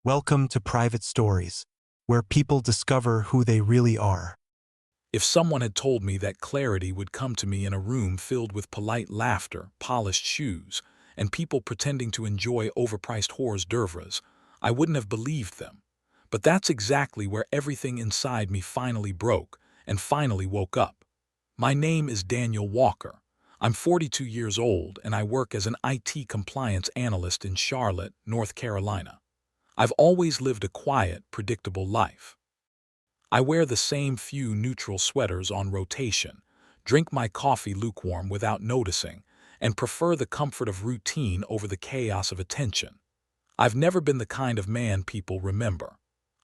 Welcome to Private Stories, where people discover who they really are. If someone had told me that clarity would come to me in a room filled with polite laughter, polished shoes, and people pretending to enjoy overpriced hors d'oeuvres, I wouldn't have believed them. But that's exactly where everything inside me finally broke and finally woke up. My name is Daniel Walker. I'm 42 years old and I work as an IT compliance analyst in Charlotte, North Carolina. I've always lived a quiet, predictable life. I wear the same few neutral sweaters on rotation, drink my coffee lukewarm without noticing, and prefer the comfort of routine over the chaos of attention. I've never been the kind of man people remember.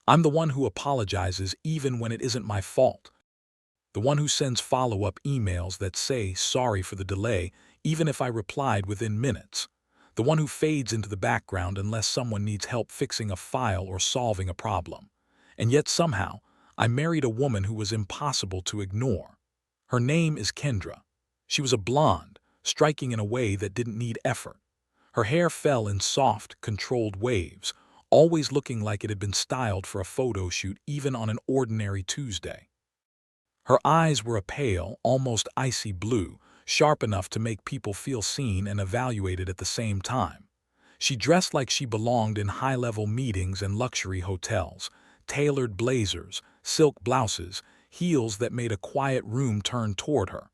I'm the one who apologizes even when it isn't my fault, the one who sends follow-up emails that say sorry for the delay even if I replied within minutes, the one who fades into the background unless someone needs help fixing a file or solving a problem. And yet somehow, I married a woman who was impossible to ignore. Her name is Kendra. She was a blonde, striking in a way that didn't need effort. Her hair fell in soft, controlled waves, always looking like it had been styled for a photo shoot even on an ordinary Tuesday. Her eyes were a pale, almost icy blue, sharp enough to make people feel seen and evaluated at the same time. She dressed like she belonged in high-level meetings and luxury hotels, tailored blazers, silk blouses, heels that made a quiet room turn toward her.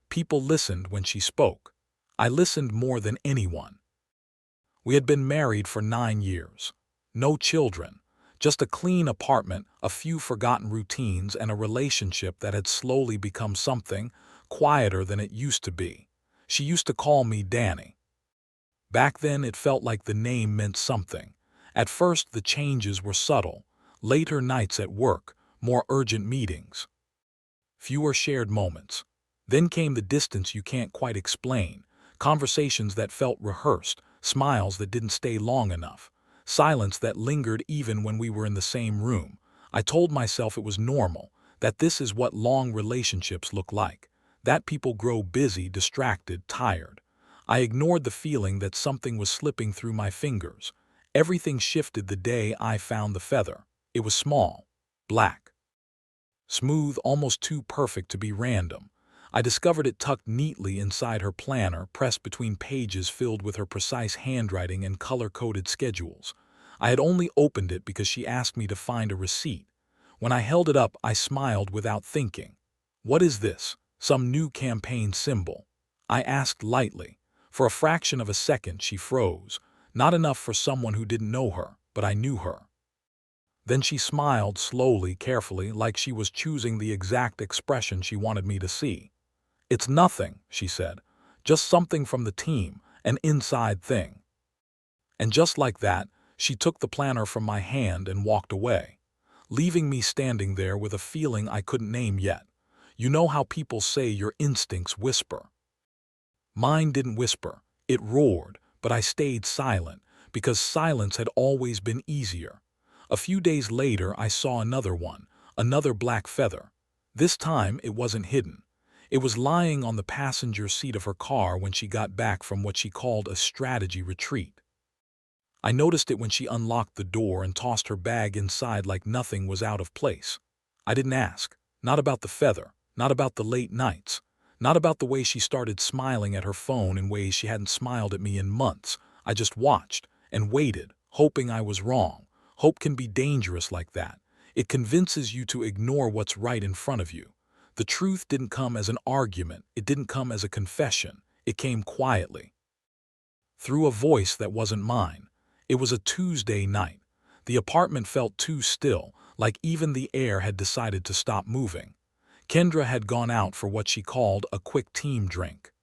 People listened when she spoke. I listened more than anyone. We had been married for 9 years. No children, just a clean apartment, a few forgotten routines, and a relationship that had slowly become something quieter than it used to be. She used to call me Danny. Back then it felt like the name meant something. At first the changes were subtle. Later nights at work, more urgent meetings, fewer shared moments. Then came the distance you can't quite explain, conversations that felt rehearsed, smiles that didn't stay long enough, silence that lingered even when we were in the same room. I told myself it was normal, that this is what long relationships look like, that people grow busy, distracted, tired. I ignored the feeling that something was slipping through my fingers. Everything shifted the day I found the feather. It was small, black, smooth, almost too perfect to be random. I discovered it tucked neatly inside her planner, pressed between pages filled with her precise handwriting and color-coded schedules. I had only opened it because she asked me to find a receipt. When I held it up, I smiled without thinking. "What is this? Some new campaign symbol?" I asked lightly. For a fraction of a second, she froze. Not enough for someone who didn't know her, but I knew her. Then she smiled slowly, carefully, like she was choosing the exact expression she wanted me to see. "It's nothing," she said. "Just something from the team, an inside thing." And just like that, she took the planner from my hand and walked away, leaving me standing there with a feeling I couldn't name yet. You know how people say your instincts whisper? Mine didn't whisper. It roared, but I stayed silent, because silence had always been easier. A few days later, I saw another one, another black feather. This time, it wasn't hidden. It was lying on the passenger seat of her car when she got back from what she called a strategy retreat. I noticed it when she unlocked the door and tossed her bag inside like nothing was out of place. I didn't ask. Not about the feather, not about the late nights, not about the way she started smiling at her phone in ways she hadn't smiled at me in months. I just watched and waited, hoping I was wrong. Hope can be dangerous like that. It convinces you to ignore what's right in front of you. The truth didn't come as an argument. It didn't come as a confession. It came quietly, through a voice that wasn't mine. It was a Tuesday night. The apartment felt too still, like even the air had decided to stop moving. Kendra had gone out for what she called a quick team drink.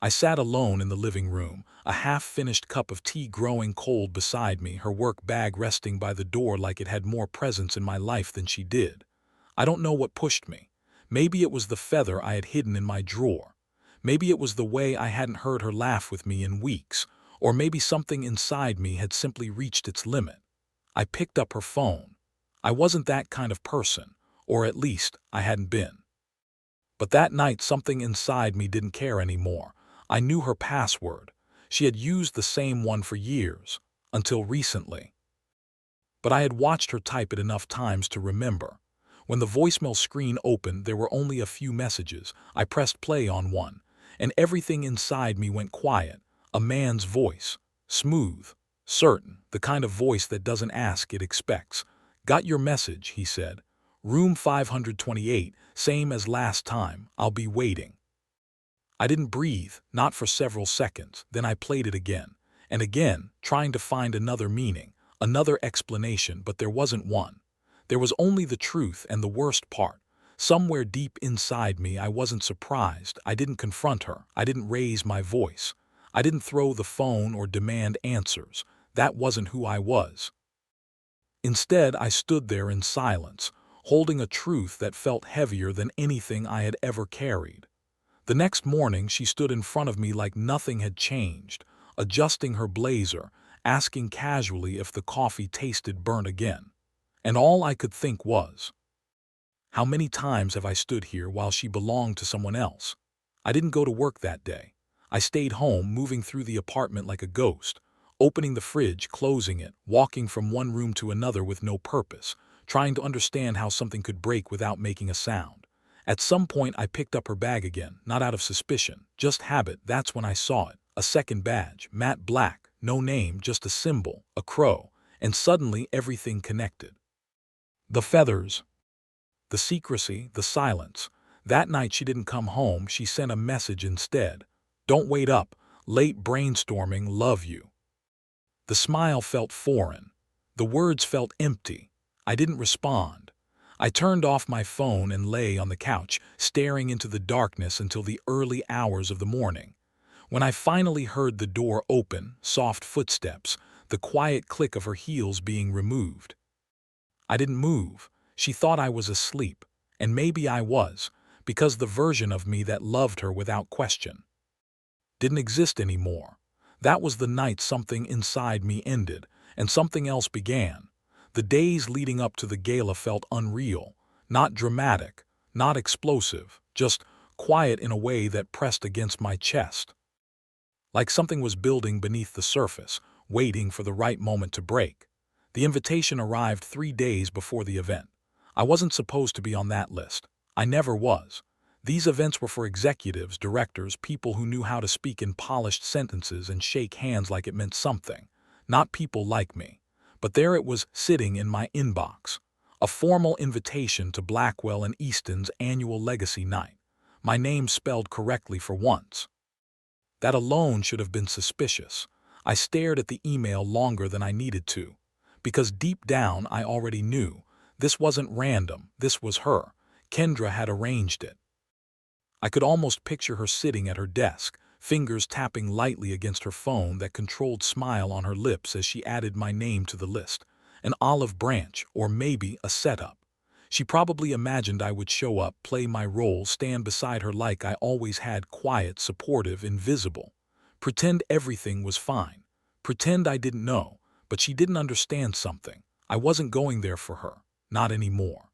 I sat alone in the living room, a half-finished cup of tea growing cold beside me, her work bag resting by the door like it had more presence in my life than she did. I don't know what pushed me. Maybe it was the feather I had hidden in my drawer. Maybe it was the way I hadn't heard her laugh with me in weeks. Or maybe something inside me had simply reached its limit. I picked up her phone. I wasn't that kind of person, or at least I hadn't been. But that night something inside me didn't care anymore. I knew her password. She had used the same one for years, until recently. But I had watched her type it enough times to remember. When the voicemail screen opened, there were only a few messages. I pressed play on one, and everything inside me went quiet. A man's voice. Smooth. Certain. The kind of voice that doesn't ask, it expects. "Got your message," he said. "Room 528, same as last time. I'll be waiting." I didn't breathe, not for several seconds. Then I played it again and again, trying to find another meaning, another explanation, but there wasn't one. There was only the truth, and the worst part. Somewhere deep inside me, I wasn't surprised. I didn't confront her. I didn't raise my voice. I didn't throw the phone or demand answers. That wasn't who I was. Instead, I stood there in silence, holding a truth that felt heavier than anything I had ever carried. The next morning, she stood in front of me like nothing had changed, adjusting her blazer, asking casually if the coffee tasted burnt again. And all I could think was, how many times have I stood here while she belonged to someone else? I didn't go to work that day. I stayed home, moving through the apartment like a ghost, opening the fridge, closing it, walking from one room to another with no purpose, trying to understand how something could break without making a sound. At some point, I picked up her bag again, not out of suspicion, just habit. That's when I saw it. A second badge, matte black, no name, just a symbol, a crow, and suddenly everything connected. The feathers, the secrecy, the silence. That night she didn't come home, she sent a message instead. "Don't wait up. Late brainstorming, love you." The smile felt foreign. The words felt empty. I didn't respond. I turned off my phone and lay on the couch, staring into the darkness until the early hours of the morning. When I finally heard the door open, soft footsteps, the quiet click of her heels being removed. I didn't move. She thought I was asleep, and maybe I was, because the version of me that loved her without question didn't exist anymore. That was the night something inside me ended, and something else began. The days leading up to the gala felt unreal, not dramatic, not explosive, just quiet in a way that pressed against my chest. Like something was building beneath the surface, waiting for the right moment to break. The invitation arrived 3 days before the event. I wasn't supposed to be on that list. I never was. These events were for executives, directors, people who knew how to speak in polished sentences and shake hands like it meant something. Not people like me. But there it was, sitting in my inbox. A formal invitation to Blackwell and Easton's annual legacy night. My name spelled correctly for once. That alone should have been suspicious. I stared at the email longer than I needed to, because deep down I already knew this wasn't random, this was her. Kendra had arranged it. I could almost picture her sitting at her desk, fingers tapping lightly against her phone, that controlled smile on her lips as she added my name to the list. An olive branch, or maybe a setup. She probably imagined I would show up, play my role, stand beside her like I always had, quiet, supportive, invisible. Pretend everything was fine. Pretend I didn't know, but she didn't understand something. I wasn't going there for her. Not anymore.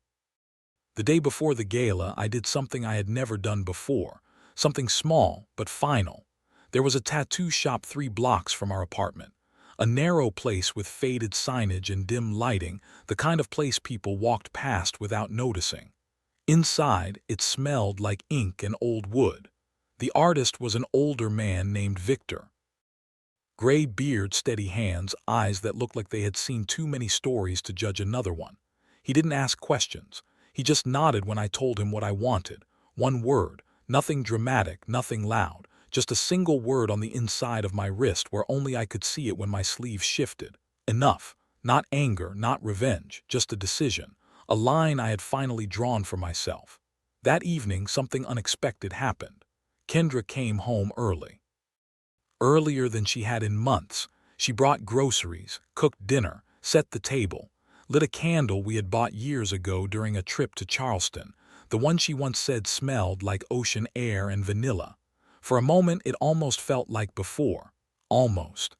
The day before the gala, I did something I had never done before. Something small, but final. There was a tattoo shop 3 blocks from our apartment. A narrow place with faded signage and dim lighting, the kind of place people walked past without noticing. Inside, it smelled like ink and old wood. The artist was an older man named Victor. Gray beard, steady hands, eyes that looked like they had seen too many stories to judge another one. He didn't ask questions. He just nodded when I told him what I wanted. One word, nothing dramatic, nothing loud, just a single word on the inside of my wrist where only I could see it when my sleeve shifted. Enough. Not anger, not revenge, just a decision. A line I had finally drawn for myself. That evening, something unexpected happened. Kendra came home early. Earlier than she had in months. She brought groceries, cooked dinner, set the table, lit a candle we had bought years ago during a trip to Charleston, the one she once said smelled like ocean air and vanilla. For a moment, it almost felt like before. Almost.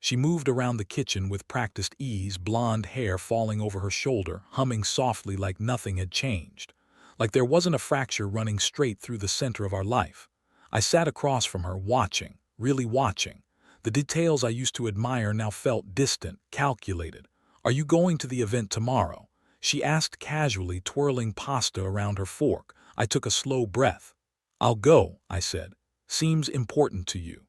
She moved around the kitchen with practiced ease, blonde hair falling over her shoulder, humming softly like nothing had changed. Like there wasn't a fracture running straight through the center of our life. I sat across from her, watching, really watching. The details I used to admire now felt distant, calculated. "Are you going to the event tomorrow?" she asked casually, twirling pasta around her fork. I took a slow breath. "I'll go," I said. "Seems important to you."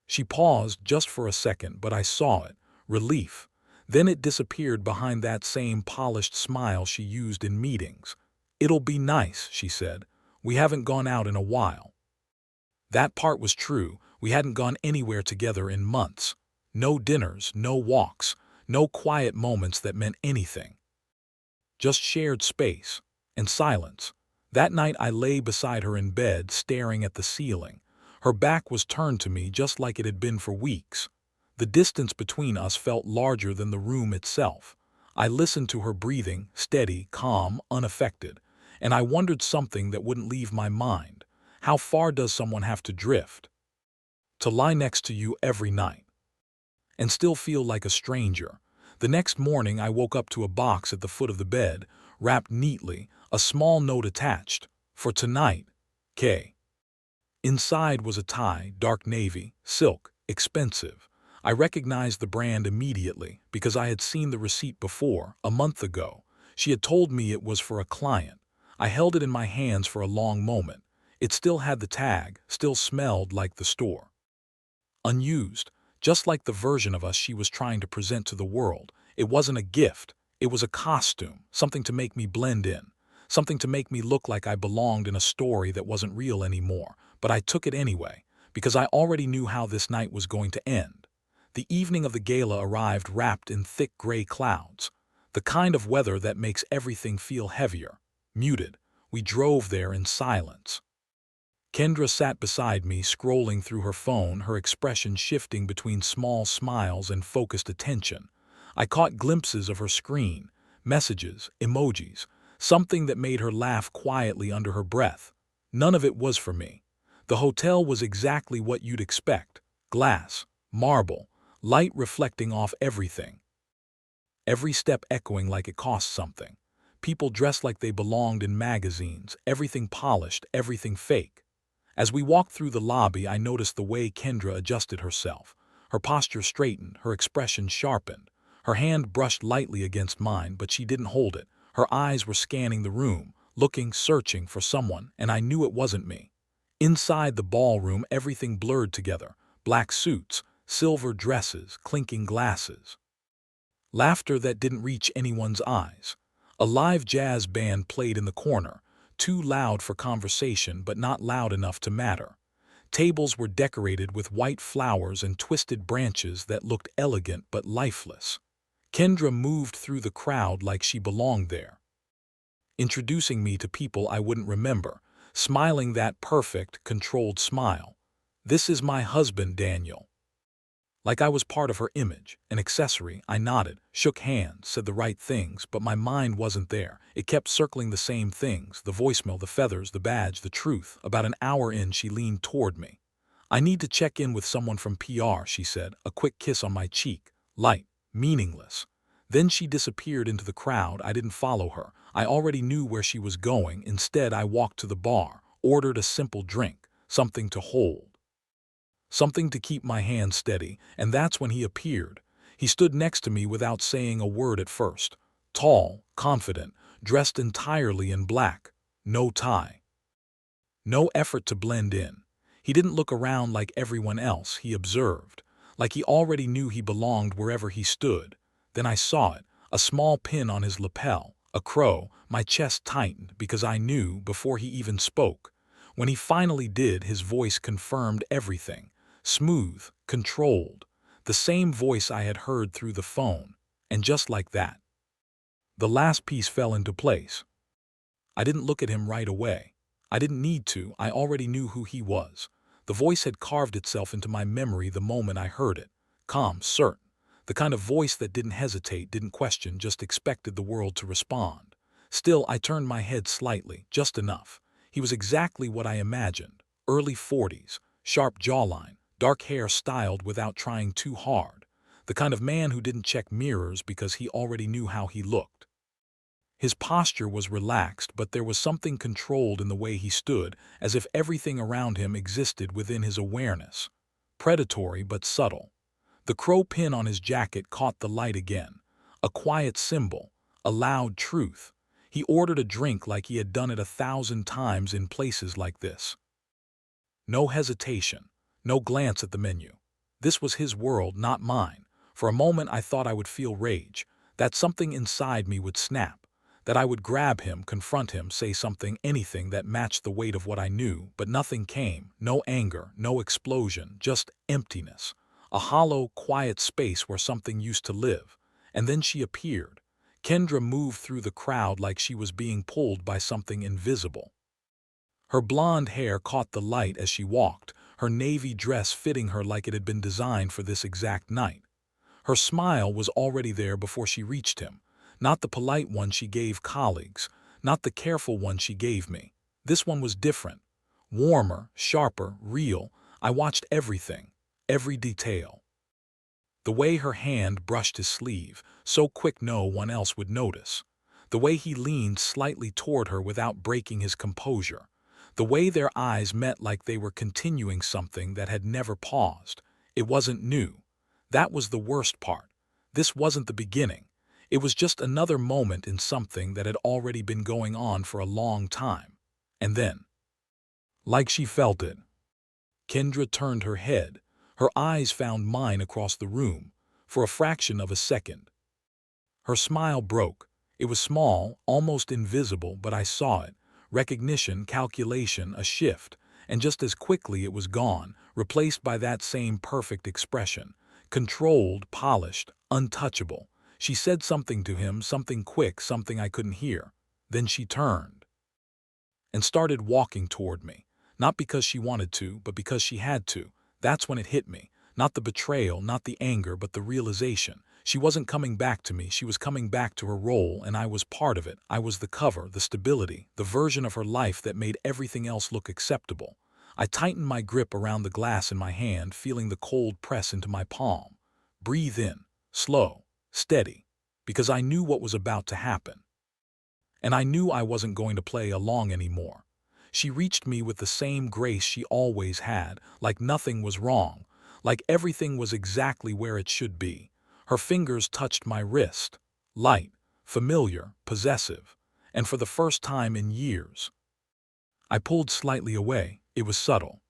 She paused just for a second, but I saw it. Relief. Then it disappeared behind that same polished smile she used in meetings. "It'll be nice," she said. "We haven't gone out in a while." That part was true. We hadn't gone anywhere together in months. No dinners, no walks, no quiet moments that meant anything. Just shared space and silence. That night I lay beside her in bed, staring at the ceiling. Her back was turned to me just like it had been for weeks. The distance between us felt larger than the room itself. I listened to her breathing, steady, calm, unaffected, and I wondered something that wouldn't leave my mind. How far does someone have to drift? To lie next to you every night and still feel like a stranger. The next morning I woke up to a box at the foot of the bed, wrapped neatly, a small note attached. "For tonight, K." Inside was a tie, dark navy, silk, expensive. I recognized the brand immediately because I had seen the receipt before, a month ago. She had told me it was for a client. I held it in my hands for a long moment. It still had the tag, still smelled like the store. Unused, just like the version of us she was trying to present to the world. It wasn't a gift. It was a costume, something to make me blend in, something to make me look like I belonged in a story that wasn't real anymore. But I took it anyway, because I already knew how this night was going to end. The evening of the gala arrived wrapped in thick gray clouds, the kind of weather that makes everything feel heavier, muted. We drove there in silence. Kendra sat beside me, scrolling through her phone, her expression shifting between small smiles and focused attention. I caught glimpses of her screen, messages, emojis, something that made her laugh quietly under her breath. None of it was for me. The hotel was exactly what you'd expect: glass, marble, light reflecting off everything. Every step echoing like it cost something. People dressed like they belonged in magazines, everything polished, everything fake. As we walked through the lobby, I noticed the way Kendra adjusted herself. Her posture straightened, her expression sharpened. Her hand brushed lightly against mine, but she didn't hold it. Her eyes were scanning the room, looking, searching for someone, and I knew it wasn't me. Inside the ballroom, everything blurred together. Black suits, silver dresses, clinking glasses. Laughter that didn't reach anyone's eyes. A live jazz band played in the corner, too loud for conversation but not loud enough to matter. Tables were decorated with white flowers and twisted branches that looked elegant but lifeless. Kendra moved through the crowd like she belonged there, introducing me to people I wouldn't remember, smiling that perfect, controlled smile. "This is my husband, Daniel." Like I was part of her image, an accessory. I nodded, shook hands, said the right things, but my mind wasn't there. It kept circling the same things: the voicemail, the feathers, the badge, the truth. About an hour in, she leaned toward me. "I need to check in with someone from PR," she said, a quick kiss on my cheek. Light, meaningless. Then she disappeared into the crowd. I didn't follow her. I already knew where she was going. Instead, I walked to the bar, ordered a simple drink, something to hold, something to keep my hand steady, and that's when he appeared. He stood next to me without saying a word at first. Tall, confident, dressed entirely in black. No tie. No effort to blend in. He didn't look around like everyone else. He observed, like he already knew he belonged wherever he stood. Then I saw it, a small pin on his lapel, a crow. My chest tightened because I knew before he even spoke. When he finally did, his voice confirmed everything. Smooth, controlled, the same voice I had heard through the phone. And just like that, the last piece fell into place. I didn't look at him right away. I didn't need to. I already knew who he was. The voice had carved itself into my memory the moment I heard it. Calm, certain. The kind of voice that didn't hesitate, didn't question, just expected the world to respond. Still, I turned my head slightly, just enough. He was exactly what I imagined. Early 40s, sharp jawline, dark hair styled without trying too hard. The kind of man who didn't check mirrors because he already knew how he looked. His posture was relaxed, but there was something controlled in the way he stood, as if everything around him existed within his awareness. Predatory but subtle. The crow pin on his jacket caught the light again. A quiet symbol, a loud truth. He ordered a drink like he had done it 1,000 times in places like this. No hesitation, no glance at the menu. This was his world, not mine. For a moment I thought I would feel rage, that something inside me would snap, that I would grab him, confront him, say something, anything that matched the weight of what I knew, but nothing came, no anger, no explosion, just emptiness. A hollow, quiet space where something used to live. And then she appeared. Kendra moved through the crowd like she was being pulled by something invisible. Her blonde hair caught the light as she walked, her navy dress fitting her like it had been designed for this exact night. Her smile was already there before she reached him, not the polite one she gave colleagues, not the careful one she gave me. This one was different, warmer, sharper, real. I watched everything, every detail. The way her hand brushed his sleeve, so quick no one else would notice. The way he leaned slightly toward her without breaking his composure. The way their eyes met like they were continuing something that had never paused. It wasn't new. That was the worst part. This wasn't the beginning. It was just another moment in something that had already been going on for a long time. And then, like she felt it, Kendra turned her head. Her eyes found mine across the room, for a fraction of a second. Her smile broke. It was small, almost invisible, but I saw it. Recognition, calculation, a shift, and just as quickly it was gone, replaced by that same perfect expression. Controlled, polished, untouchable. She said something to him, something quick, something I couldn't hear. Then she turned and started walking toward me. Not because she wanted to, but because she had to. That's when it hit me. Not the betrayal, not the anger, but the realization. She wasn't coming back to me, she was coming back to her role, and I was part of it. I was the cover, the stability, the version of her life that made everything else look acceptable. I tightened my grip around the glass in my hand, feeling the cold press into my palm. Breathe in, slow, steady, because I knew what was about to happen. And I knew I wasn't going to play along anymore. She reached me with the same grace she always had, like nothing was wrong, like everything was exactly where it should be. Her fingers touched my wrist, light, familiar, possessive, and for the first time in years. I pulled slightly away. It was subtle,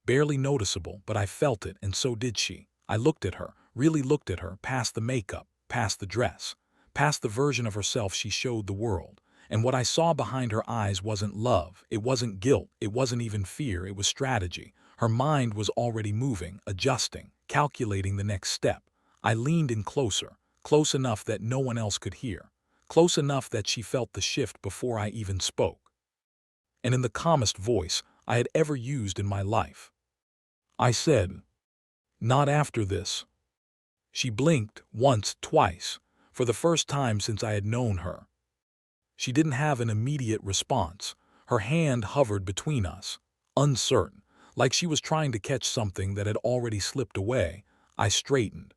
barely noticeable, but I felt it, and so did she. I looked at her, really looked at her, past the makeup, past the dress, past the version of herself she showed the world. And what I saw behind her eyes wasn't love, it wasn't guilt, it wasn't even fear, it was strategy. Her mind was already moving, adjusting, calculating the next step. I leaned in closer, close enough that no one else could hear, close enough that she felt the shift before I even spoke. And in the calmest voice I had ever used in my life, I said, "Not after this." She blinked once, twice, for the first time since I had known her. She didn't have an immediate response. Her hand hovered between us, uncertain, like she was trying to catch something that had already slipped away. I straightened,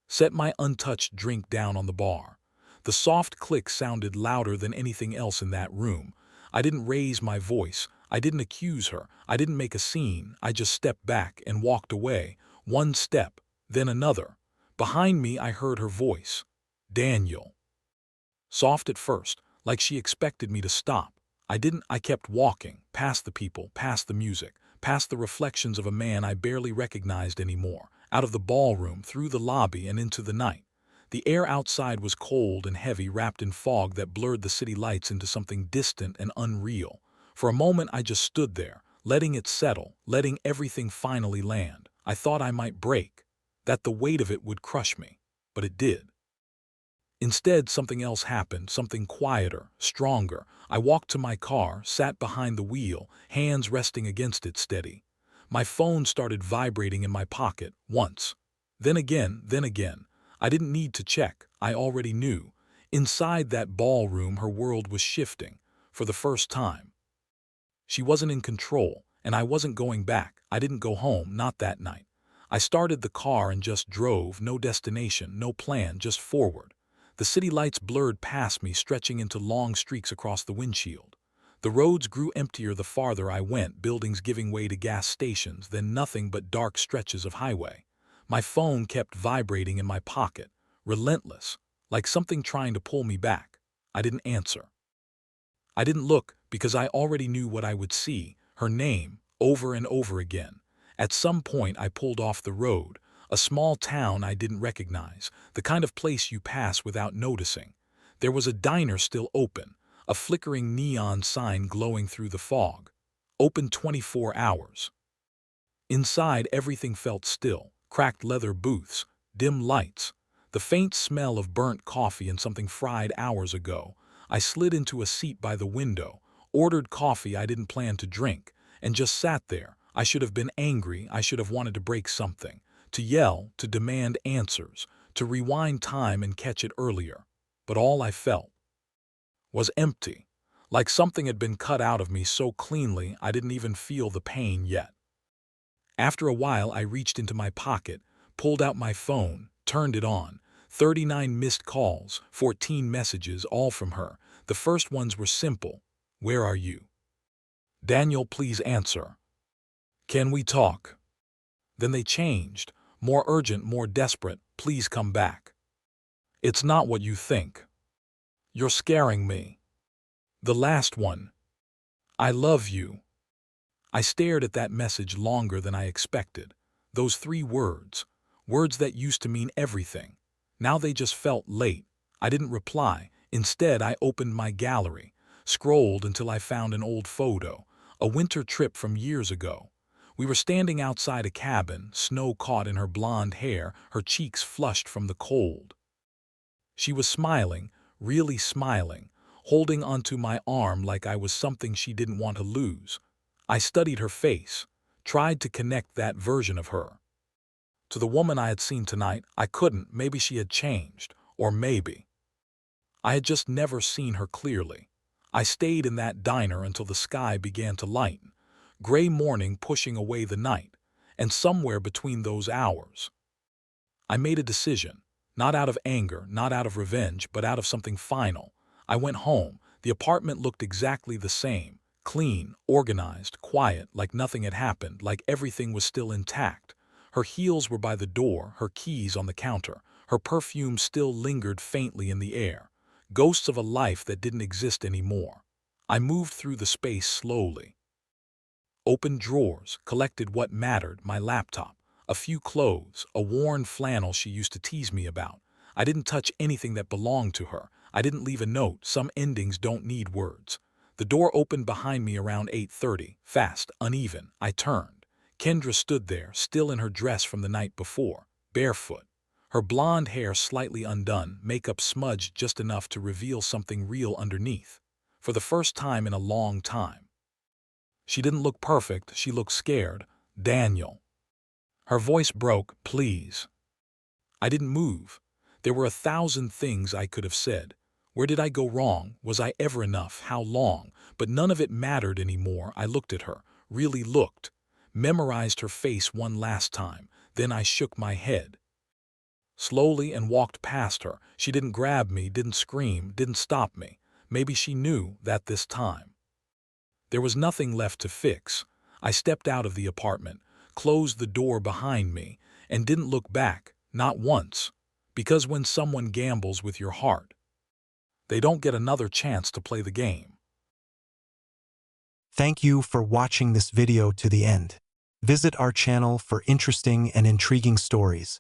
set my untouched drink down on the bar. The soft click sounded louder than anything else in that room. I didn't raise my voice. I didn't accuse her. I didn't make a scene. I just stepped back and walked away. One step, then another. Behind me I heard her voice. "Daniel." Soft at first, like she expected me to stop. I didn't. I kept walking, past the people, past the music, past the reflections of a man I barely recognized anymore, out of the ballroom, through the lobby, and into the night. The air outside was cold and heavy, wrapped in fog that blurred the city lights into something distant and unreal. For a moment I just stood there, letting it settle, letting everything finally land. I thought I might break, that the weight of it would crush me, but it did. Instead, something else happened, something quieter, stronger. I walked to my car, sat behind the wheel, hands resting against it steady. My phone started vibrating in my pocket, once. Then again, then again. I didn't need to check, I already knew. Inside that ballroom, her world was shifting, for the first time. She wasn't in control, and I wasn't going back. I didn't go home, not that night. I started the car and just drove, no destination, no plan, just forward. The city lights blurred past me, stretching into long streaks across the windshield. The roads grew emptier the farther I went, buildings giving way to gas stations, then nothing but dark stretches of highway. My phone kept vibrating in my pocket, relentless, like something trying to pull me back. I didn't answer. I didn't look because I already knew what I would see, her name, over and over again. At some point I pulled off the road, a small town I didn't recognize, the kind of place you pass without noticing. There was a diner still open, a flickering neon sign glowing through the fog. Open 24 hours. Inside everything felt still, cracked leather booths, dim lights, the faint smell of burnt coffee and something fried hours ago. I slid into a seat by the window, ordered coffee I didn't plan to drink, and just sat there. I should have been angry, I should have wanted to break something, to yell, to demand answers, to rewind time and catch it earlier. But all I felt was empty, like something had been cut out of me so cleanly I didn't even feel the pain yet. After a while I reached into my pocket, pulled out my phone, turned it on. 39 missed calls, 14 messages, all from her. The first ones were simple. Where are you? Daniel, please answer. Can we talk? Then they changed. More urgent, more desperate. Please come back. It's not what you think. You're scaring me. The last one. I love you. I stared at that message longer than I expected. Those 3 words. Words that used to mean everything. Now they just felt late. I didn't reply. Instead, I opened my gallery, scrolled until I found an old photo, a winter trip from years ago. We were standing outside a cabin, snow caught in her blonde hair, her cheeks flushed from the cold. She was smiling, really smiling, holding onto my arm like I was something she didn't want to lose. I studied her face, tried to connect that version of her to the woman I had seen tonight. I couldn't. Maybe she had changed, or maybe I had just never seen her clearly. I stayed in that diner until the sky began to lighten, gray morning pushing away the night, and somewhere between those hours, I made a decision, not out of anger, not out of revenge, but out of something final. I went home. The apartment looked exactly the same, clean, organized, quiet, like nothing had happened, like everything was still intact. Her heels were by the door, her keys on the counter. Her perfume still lingered faintly in the air, ghosts of a life that didn't exist anymore. I moved through the space slowly. Opened drawers, collected what mattered, my laptop, a few clothes, a worn flannel she used to tease me about. I didn't touch anything that belonged to her. I didn't leave a note. Some endings don't need words. The door opened behind me around 8:30, fast, uneven. I turned. Kendra stood there, still in her dress from the night before, barefoot. Her blonde hair slightly undone, makeup smudged just enough to reveal something real underneath. For the first time in a long time. She didn't look perfect, she looked scared. Daniel. Her voice broke, please. I didn't move. There were 1,000 things I could have said. Where did I go wrong? Was I ever enough? How long? But none of it mattered anymore. I looked at her, really looked, memorized her face one last time. Then I shook my head slowly and walked past her. She didn't grab me, didn't scream, didn't stop me. Maybe she knew that this time there was nothing left to fix. I stepped out of the apartment, closed the door behind me, and didn't look back, not once. Because when someone gambles with your heart, they don't get another chance to play the game. Thank you for watching this video to the end. Visit our channel for interesting and intriguing stories.